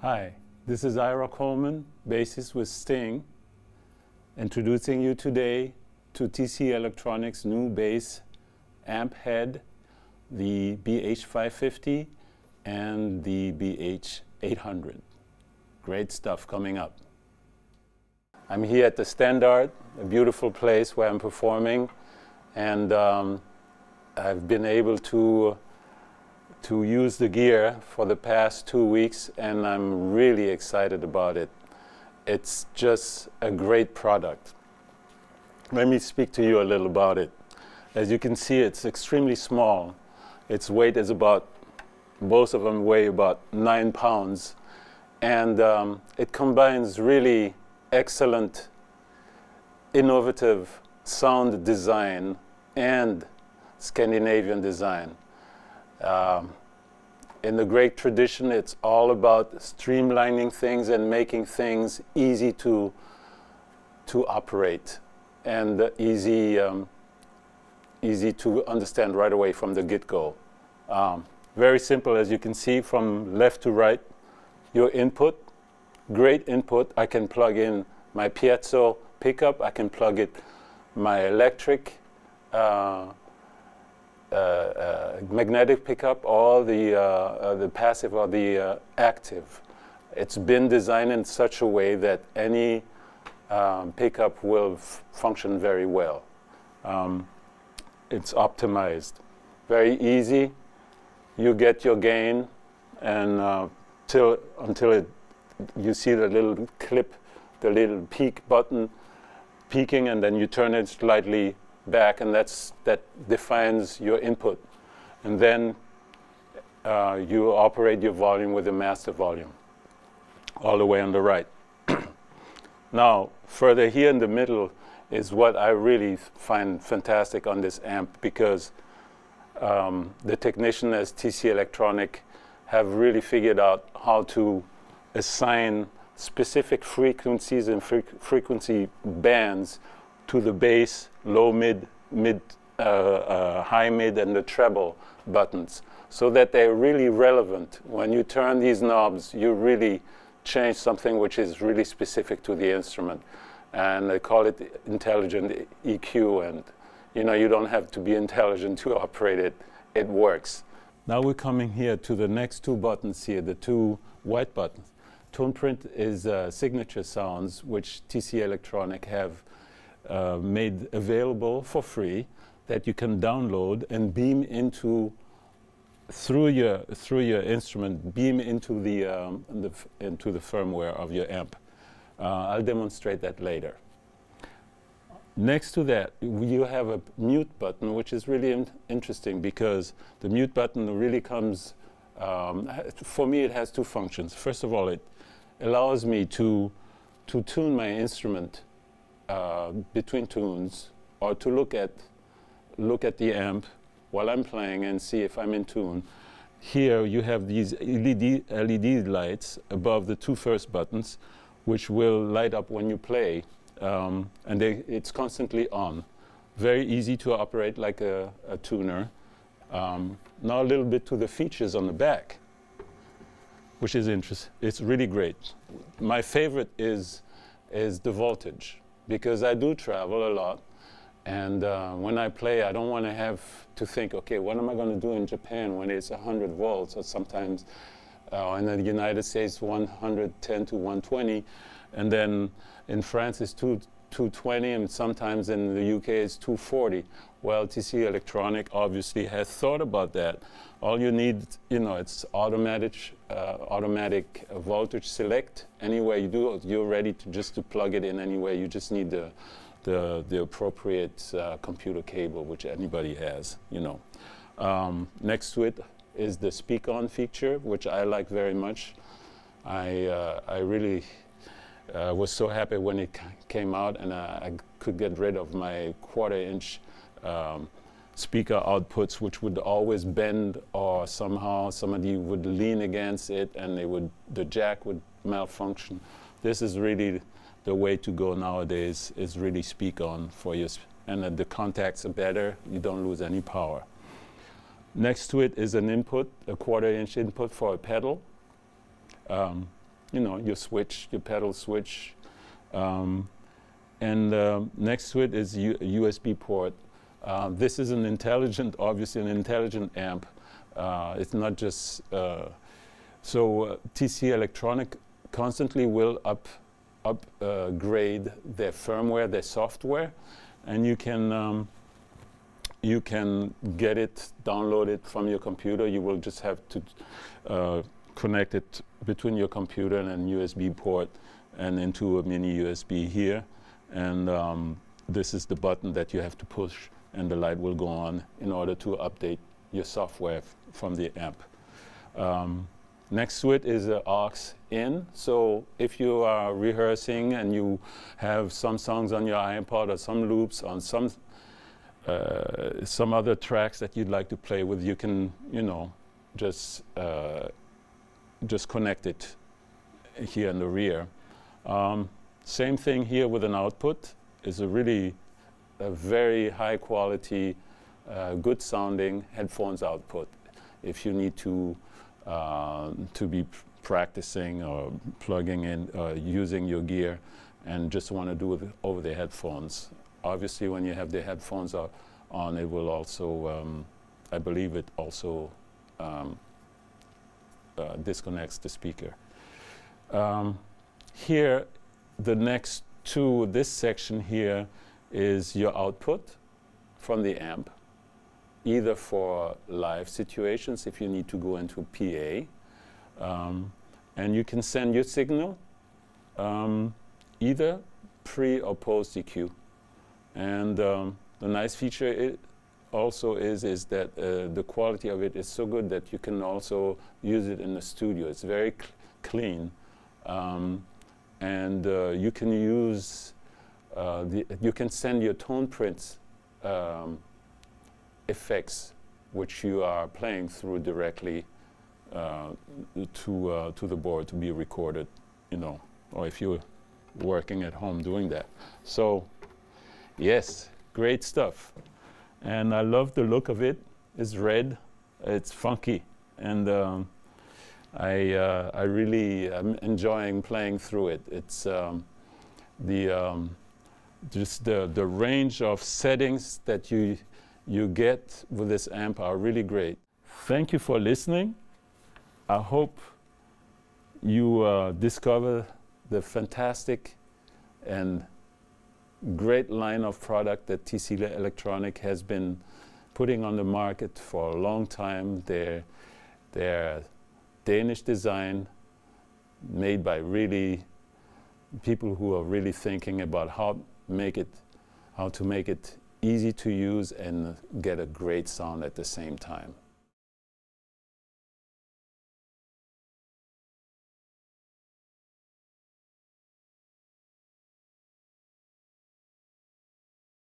Hi, this is Ira Coleman, bassist with Sting, introducing you today to TC Electronics' new bass amp head, the BH550 and the BH800. Great stuff coming up. I'm here at the Standard, a beautiful place where I'm performing, and I've been able to use the gear for the past 2 weeks, and I'm really excited about it. It's just a great product. Let me speak to you a little about it. As you can see, it's extremely small. Its weight is about, both of them weigh about 9 pounds, and it combines really excellent, innovative sound design and Scandinavian design. In the great tradition, it's all about streamlining things and making things easy to operate and easy to understand right away from the get-go. Very simple, as you can see, from left to right. Your input, great input. I can plug in my piezo pickup. I can plug it my electric magnetic pickup, or the passive or the active. It's been designed in such a way that any pickup will function very well. It's optimized. Very easy. You get your gain, and until you see the little clip, the little peak button peaking, and then you turn it slightly back, and that defines your input. And then you operate your volume with the master volume all the way on the right. Now, further here in the middle is what I really find fantastic on this amp, because the technicians at TC Electronic have really figured out how to assign specific frequencies and frequency bands to the bass, low, mid, high, mid, and the treble buttons, so that they're really relevant. When you turn these knobs, you really change something which is really specific to the instrument. And they call it intelligent EQ, and you don't have to be intelligent to operate it. It works. Now we're coming here to the next two buttons here, the two white buttons. Tone Print is signature sounds which TC Electronic have made available for free, that you can download and beam into through your instrument, beam into the firmware of your amp. I'll demonstrate that later. Next to that, you have a mute button, which is really interesting, because the mute button really comes, for me it has two functions. First of all, it allows me to tune my instrument between tunes, or to look at the amp while I'm playing and see if I'm in tune. Here you have these LED lights above the two first buttons, which will light up when you play, and it's constantly on. Very easy to operate like a tuner. Now a little bit to the features on the back, which is interesting. It's really great. My favorite is the voltage, because I do travel a lot, and when I play, I don't want to have to think, okay, what am I going to do in Japan when it's 100 volts, or sometimes in the United States 110 to 120, and then in France it's 220, and sometimes in the UK it's 240. Well, TC Electronic obviously has thought about that. All you need, it's automatic voltage select. Anywhere you do, you're ready to plug it in anywhere. You just need the appropriate computer cable, which anybody has, Next to it is the speak on feature, which I like very much. I really was so happy when it came out, and I could get rid of my 1/4-inch speaker outputs, which would always bend, or somehow somebody would lean against it and the jack would malfunction. This is really the way to go nowadays, is really speak on for your, and the contacts are better, you don't lose any power. Next to it is an input, a 1/4-inch input for a pedal. you know, your switch, your pedal switch. Next to it is USB port. This is an intelligent, obviously an intelligent amp. It's not just, TC Electronic constantly will upgrade their firmware, their software, and you can get it, download it from your computer. You will just have to connect it between your computer and a USB port and into a mini USB here. And this is the button that you have to push, and the light will go on in order to update your software from the amp. Next to it is an Aux-in. So if you are rehearsing and you have some songs on your iPod or some loops on some other tracks that you'd like to play with, you can, you know, just connect it here in the rear. Same thing here with an output. Is a very high quality, good sounding headphones output. If you need to be practicing or plugging in, using your gear, and just want to do it over the headphones. Obviously, when you have the headphones on, it will also, I believe it also disconnects the speaker. Here, the next to this section here is your output from the amp, either for live situations if you need to go into PA, and you can send your signal either pre or post EQ. And the nice feature also is that the quality of it is so good that you can also use it in the studio. It's very clean, and you can use you can send your tone prints effects, which you are playing through directly to the board to be recorded, you know, or if you're working at home doing that. So yes, great stuff. And I love the look of it. It's red, it's funky, and I really am enjoying playing through it. It's just the range of settings that you get with this amp are really great. Thank you for listening. I hope you discover the fantastic and great line of product that TC Electronic has been putting on the market for a long time. They're Danish design, made by really people who are really thinking about how to make it easy to use and get a great sound at the same time.